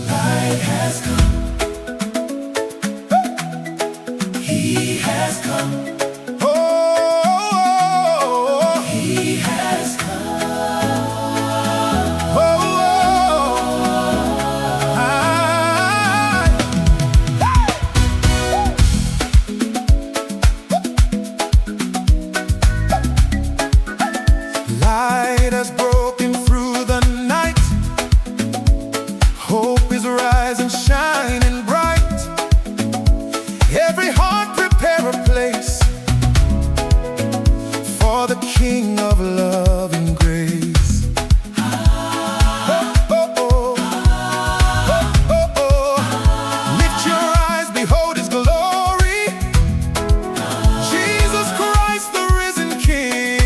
Light has come. He has come. Oh, He has come. Light has broken through the night. Hope is rising, shining bright. Every heart prepare a place for the King of love and grace. Lift your eyes, behold His glory. Jesus Christ, the risen King.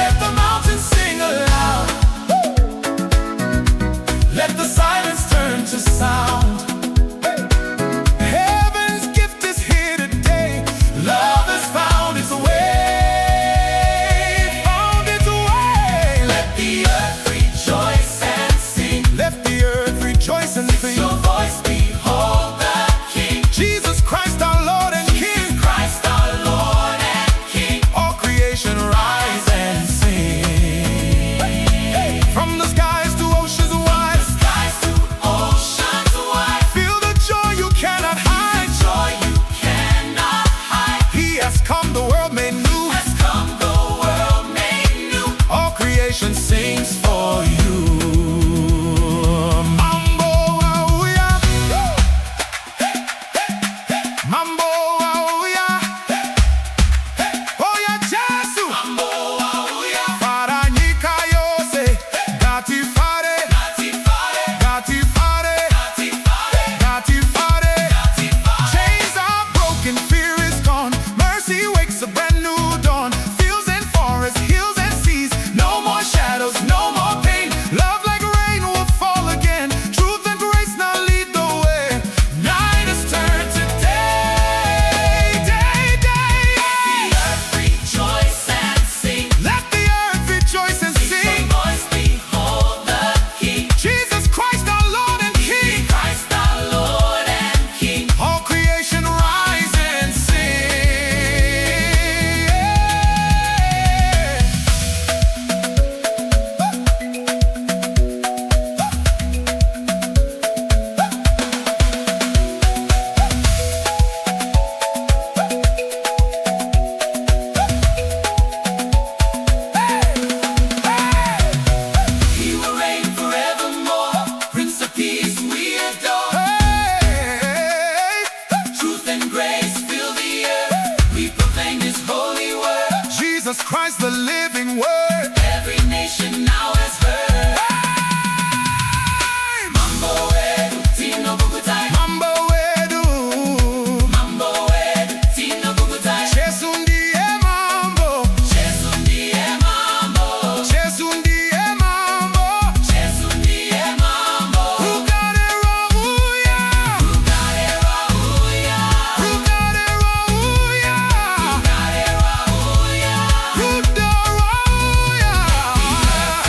Let the mountains sing aloud. Let the silence turn to sound. Heaven's gift is here today. Love has found its way. Found its way. Let the earth rejoice and sing. Let the earth rejoice and sing. Lift your voice, behold the King. Jesus Christ our Lord and King. Christ our Lord and King. All creation rise and sing. From the skies to oceans wide. The skies to oceans wide. Feel the joy you cannot hide. The joy you cannot hide. He has come, the world made new. Has come, the world made new. All creation sings for you. Mambo auya. Mambo auya. Oya Jesu. Mambo auya. Faranyika yose. Gatifare. Gatifare. Gatifare. Gatifare. Chains are broken, fear is gone. Mercy wakes a brand new dawn. Fields and forests, hills and seas. No more shadows, no more pain. Love like rain will fall again. Truth and grace now lead the way. Night has turned to day, day, day. Let the earth rejoice and sing. Let the earth rejoice and sing. Lift your voice, behold the King. Jesus Christ our Lord and King. Christ our Lord and King. All creation rise and sing. He will reign forevermore. Prince of Peace we adore. Truth and grace fill the earth. We proclaim His holy word. Jesus Christ, the living word. Every nation now has heard. Mambo wedu, tino bukutai. Mambo wedu. Mambo wedu, tino bukutai. Jesu ndiye mambo. Jesu ndiye mambo. Jesu ndiye mambo. Jesu ndiye mambo. Rugare rauya. Rugare rauya. Rugare rauya. Rugare rauya. Ruda rauya.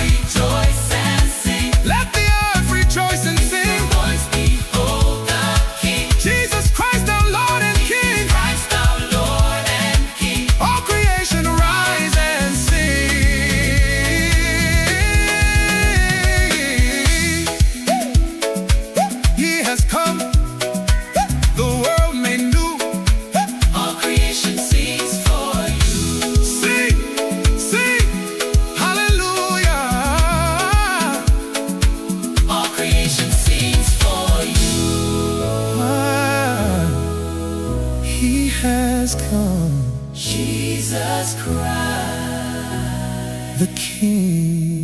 Rejoice and sing. Let the earth rejoice and sing. Voice behold the King. Jesus Christ our Lord and King. Christ our Lord and King. All creation rise and sing. He has come, the world made new. All creation sings for you. Sing, sing, hallelujah. All creation sings for you. He has come, Jesus Christ, the King.